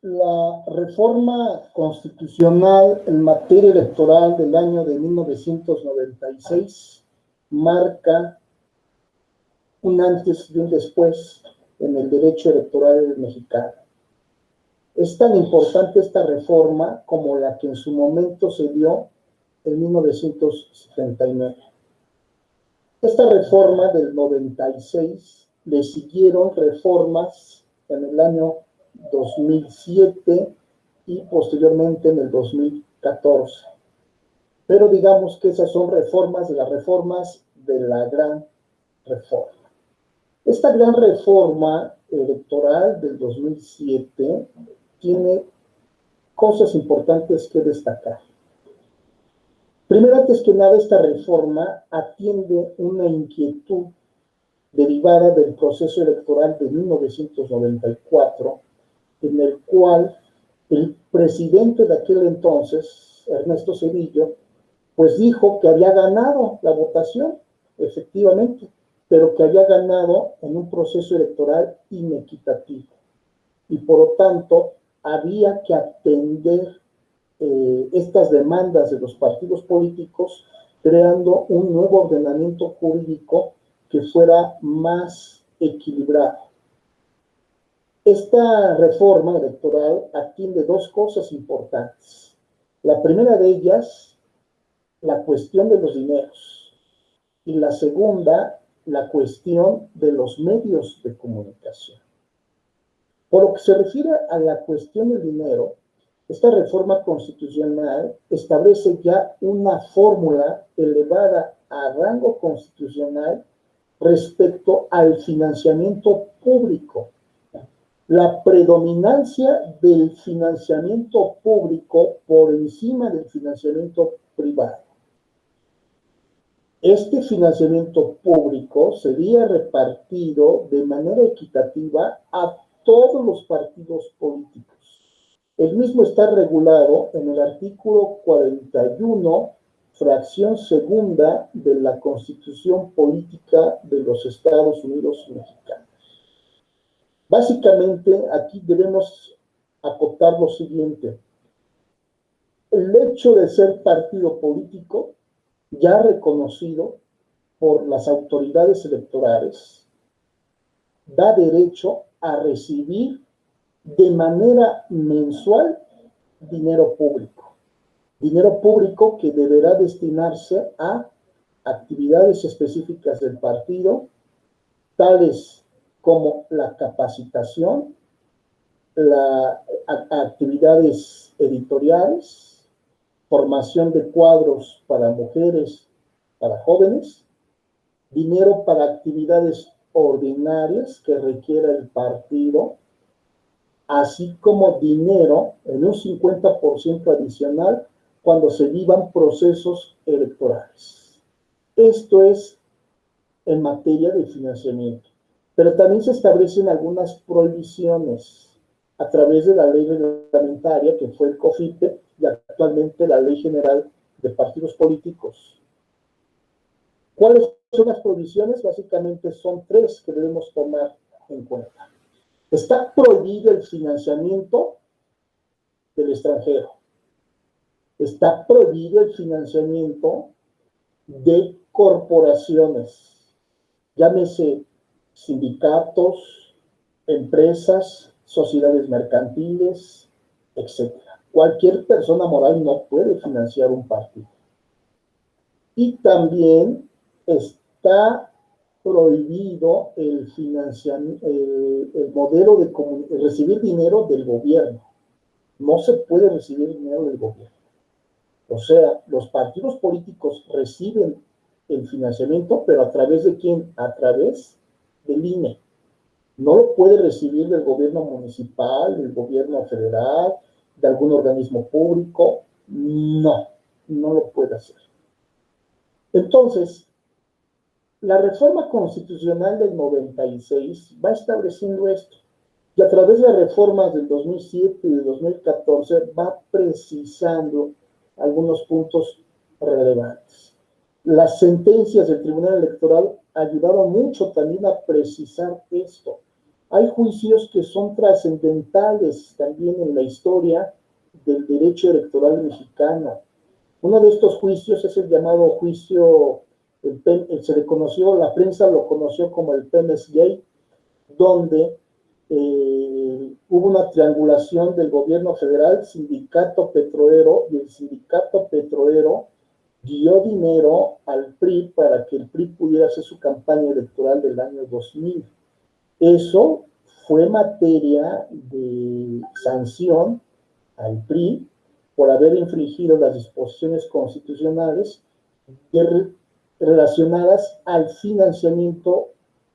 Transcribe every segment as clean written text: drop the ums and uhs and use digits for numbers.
La reforma constitucional en materia electoral del año de 1996 marca un antes y un después en el derecho electoral mexicano. Es tan importante esta reforma como la que en su momento se dio en 1979. Esta reforma del 96 le siguieron reformas en el año 2007 y posteriormente en el 2014. Pero digamos que esas son reformas de las reformas de la gran reforma. Esta gran reforma electoral del 2007 tiene cosas importantes que destacar. Primero, antes que nada, esta reforma atiende una inquietud derivada del proceso electoral de 1994, en el cual el presidente de aquel entonces, Ernesto Zedillo, pues dijo que había ganado la votación, efectivamente, pero que había ganado en un proceso electoral inequitativo. Y por lo tanto, había que atender estas demandas de los partidos políticos, creando un nuevo ordenamiento jurídico que fuera más equilibrado. Esta reforma electoral atiende dos cosas importantes. La primera de ellas, la cuestión de los dineros, y la segunda, la cuestión de los medios de comunicación. Por lo que se refiere a la cuestión del dinero, esta reforma constitucional establece ya una fórmula elevada a rango constitucional respecto al financiamiento público. La predominancia del financiamiento público por encima del financiamiento privado. Este financiamiento público sería repartido de manera equitativa a todos los partidos políticos. El mismo está regulado en el artículo 41, fracción segunda de la Constitución Política de los Estados Unidos Mexicanos. Básicamente, aquí debemos acotar lo siguiente. El hecho de ser partido político, ya reconocido por las autoridades electorales, da derecho a recibir de manera mensual dinero público que deberá destinarse a actividades específicas del partido, tales como la capacitación, actividades editoriales, formación de cuadros para mujeres, para jóvenes, dinero para actividades ordinarias que requiera el partido, así como dinero en un 50% adicional cuando se vivan procesos electorales. Esto es en materia de financiamiento. Pero también se establecen algunas prohibiciones a través de la ley reglamentaria, que fue el COFIPE, y actualmente la Ley General de Partidos Políticos. ¿Cuáles son las prohibiciones? Básicamente son tres que debemos tomar en cuenta. Está prohibido el financiamiento del extranjero. Está prohibido el financiamiento de corporaciones, llámese sindicatos, empresas, sociedades mercantiles, etc. Cualquier persona moral no puede financiar un partido. Y también está prohibido el financiamiento, el modelo de recibir dinero del gobierno. No se puede recibir dinero del gobierno. O sea, los partidos políticos reciben el financiamiento, pero ¿a través de quién? A través del INE. No lo puede recibir del gobierno municipal, del gobierno federal, de algún organismo público. No lo puede hacer. Entonces, la reforma constitucional del 96 va estableciendo esto. Y a través de las reformas del 2007 y del 2014 va precisando algunos puntos relevantes. Las sentencias del Tribunal Electoral ayudaron mucho también a precisar esto, Hay juicios que son trascendentales también en la historia del derecho electoral mexicano. Uno de estos juicios es el llamado juicio, se le conoció, la prensa lo conoció como el Pemex Gate, donde hubo una triangulación del gobierno federal, sindicato petrolero, y el sindicato petrolero dio dinero al PRI para que el PRI pudiera hacer su campaña electoral del año 2000. Eso fue materia de sanción al PRI por haber infringido las disposiciones constitucionales relacionadas al financiamiento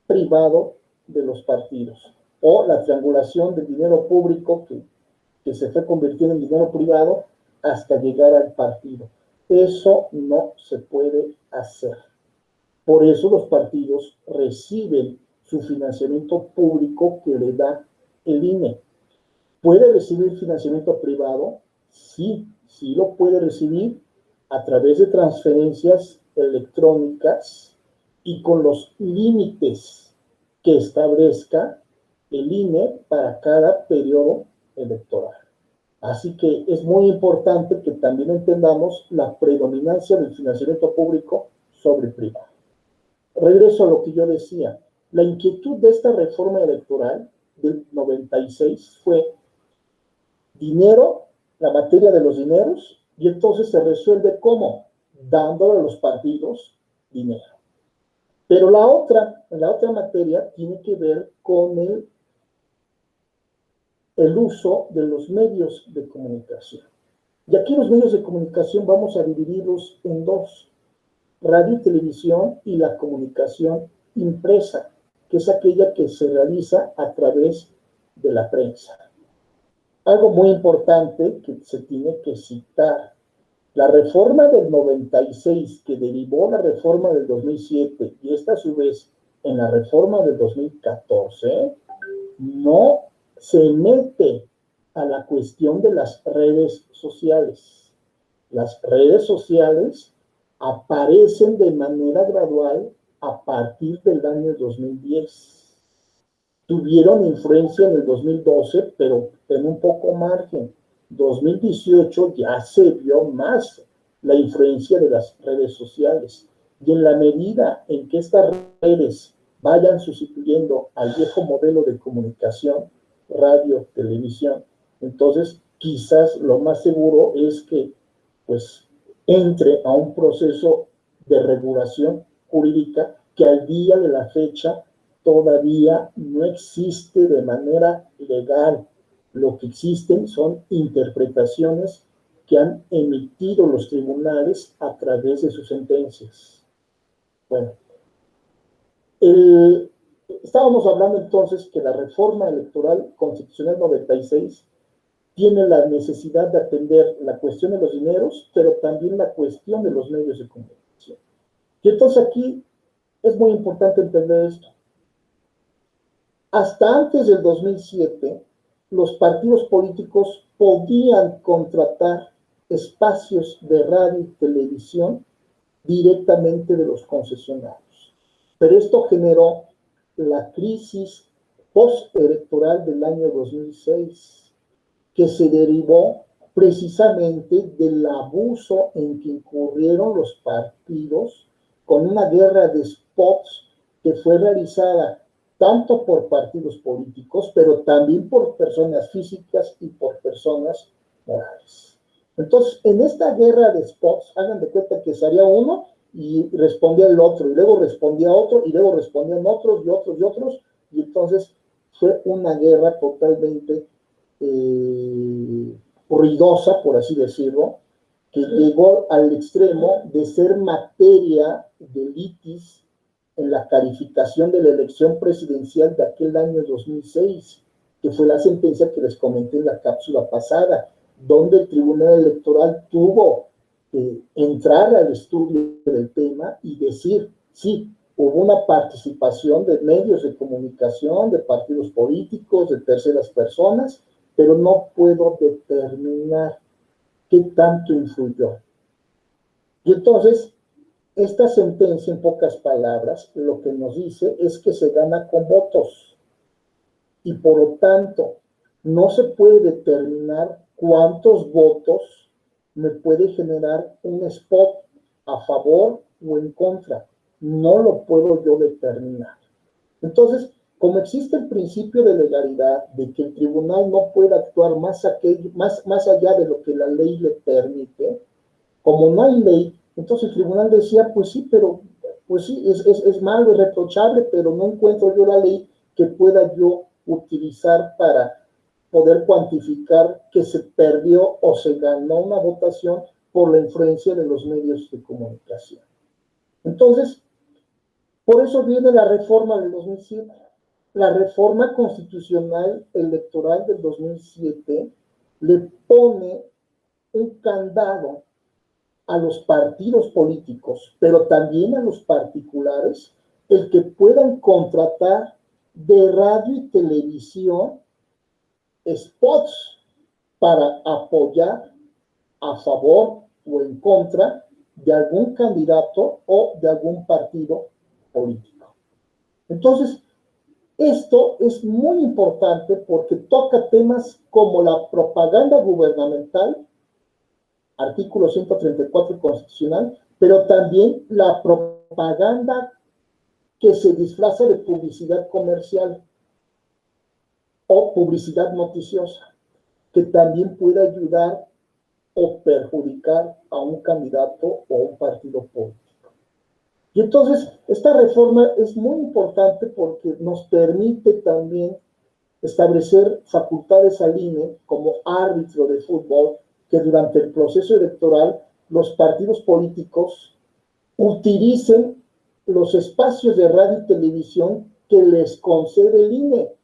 privado de los partidos o la triangulación del dinero público que se fue convirtiendo en dinero privado hasta llegar al partido. Eso no se puede hacer. Por eso los partidos reciben su financiamiento público que le da el INE. ¿Puede recibir financiamiento privado? Sí, sí lo puede recibir a través de transferencias electrónicas y con los límites que establezca el INE para cada periodo electoral. Así que es muy importante que también entendamos la predominancia del financiamiento público sobre el privado. Regreso a lo que yo decía. La inquietud de esta reforma electoral del 96 fue dinero, la materia de los dineros, y entonces se resuelve ¿cómo? Dándole a los partidos dinero. Pero la otra materia tiene que ver con el uso de los medios de comunicación. Y aquí los medios de comunicación vamos a dividirlos en dos: radio y televisión y la comunicación impresa, que es aquella que se realiza a través de la prensa. Algo muy importante que se tiene que citar: la reforma del 96 que derivó la reforma del 2007 y esta a su vez en la reforma del 2014 no se mete a la cuestión de las redes sociales. Las redes sociales aparecen de manera gradual a partir del año 2010. Tuvieron influencia en el 2012, pero en un poco margen. 2018 ya se vio más la influencia de las redes sociales. Y en la medida en que estas redes vayan sustituyendo al viejo modelo de comunicación, radio, televisión, entonces quizás lo más seguro es que pues entre a un proceso de regulación jurídica que al día de la fecha todavía no existe de manera legal. Lo que existen son interpretaciones que han emitido los tribunales a través de sus sentencias. Bueno, estábamos hablando entonces que la reforma electoral constitucional 96 tiene la necesidad de atender la cuestión de los dineros, pero también la cuestión de los medios de comunicación. Y entonces aquí es muy importante entender esto. Hasta antes del 2007, los partidos políticos podían contratar espacios de radio y televisión directamente de los concesionarios. Pero esto generó la crisis postelectoral del año 2006, que se derivó precisamente del abuso en que incurrieron los partidos con una guerra de spots que fue realizada tanto por partidos políticos, pero también por personas físicas y por personas morales. Entonces, en esta guerra de spots, hagan de cuenta que salía uno y respondía el otro, y luego respondía otro, y luego respondían otros, y otros, y otros, y entonces fue una guerra totalmente ruidosa, por así decirlo, que llegó al extremo de ser materia de litis en la calificación de la elección presidencial de aquel año 2006, que fue la sentencia que les comenté en la cápsula pasada, donde el Tribunal Electoral tuvo que entrar al estudio del tema y decir, sí, hubo una participación de medios de comunicación, de partidos políticos, de terceras personas, pero no puedo determinar qué tanto influyó. Y entonces, esta sentencia, en pocas palabras, lo que nos dice es que se gana con votos. y por lo tanto no se puede determinar cuántos votos me puede generar un spot a favor o en contra. No lo puedo yo determinar. Entonces, como existe el principio de legalidad, de que el tribunal no puede actuar más allá de lo que la ley le permite, como no hay ley, entonces el tribunal decía, pues sí, pero pues sí, es malo, es reprochable, pero no encuentro yo la ley que pueda yo utilizar para poder cuantificar que se perdió o se ganó una votación por la influencia de los medios de comunicación. Entonces, por eso viene la reforma del 2007. La reforma constitucional electoral del 2007 le pone un candado a los partidos políticos, pero también a los particulares, el que puedan contratar de radio y televisión spots para apoyar a favor o en contra de algún candidato o de algún partido político. Entonces, esto es muy importante porque toca temas como la propaganda gubernamental, artículo 134 constitucional, pero también la propaganda que se disfraza de publicidad comercial o publicidad noticiosa, que también puede ayudar o perjudicar a un candidato o a un partido político. Y entonces, esta reforma es muy importante porque nos permite también establecer facultades al INE como árbitro de fútbol, que durante el proceso electoral los partidos políticos utilicen los espacios de radio y televisión que les concede el INE.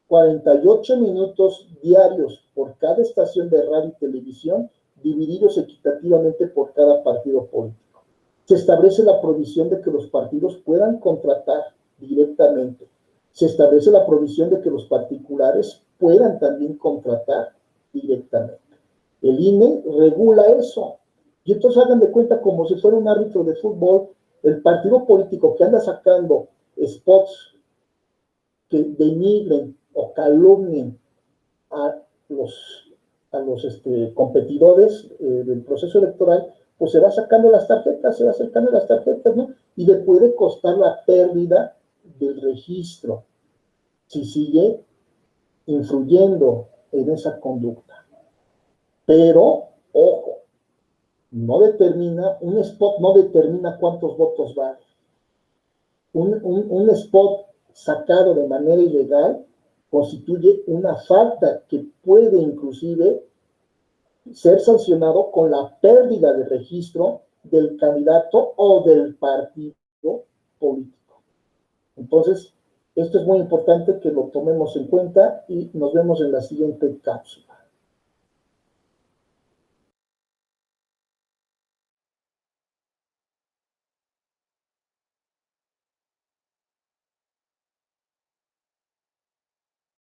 48 minutos diarios por cada estación de radio y televisión, divididos equitativamente por cada partido político. Se establece la provisión de que los partidos puedan contratar directamente. Se establece la provisión de que los particulares puedan también contratar directamente. El INE regula eso. Y entonces hagan de cuenta como si fuera un árbitro de fútbol, el partido político que anda sacando spots que denigren o calumnien a los competidores del proceso electoral, pues se va sacando las tarjetas, se va acercando las tarjetas, ¿no? Y le puede costar la pérdida del registro si sigue influyendo en esa conducta. Pero, ojo, un spot no determina cuántos votos va. Un spot sacado de manera ilegal constituye una falta que puede inclusive ser sancionado con la pérdida de registro del candidato o del partido político. Entonces, esto es muy importante que lo tomemos en cuenta y nos vemos en la siguiente cápsula.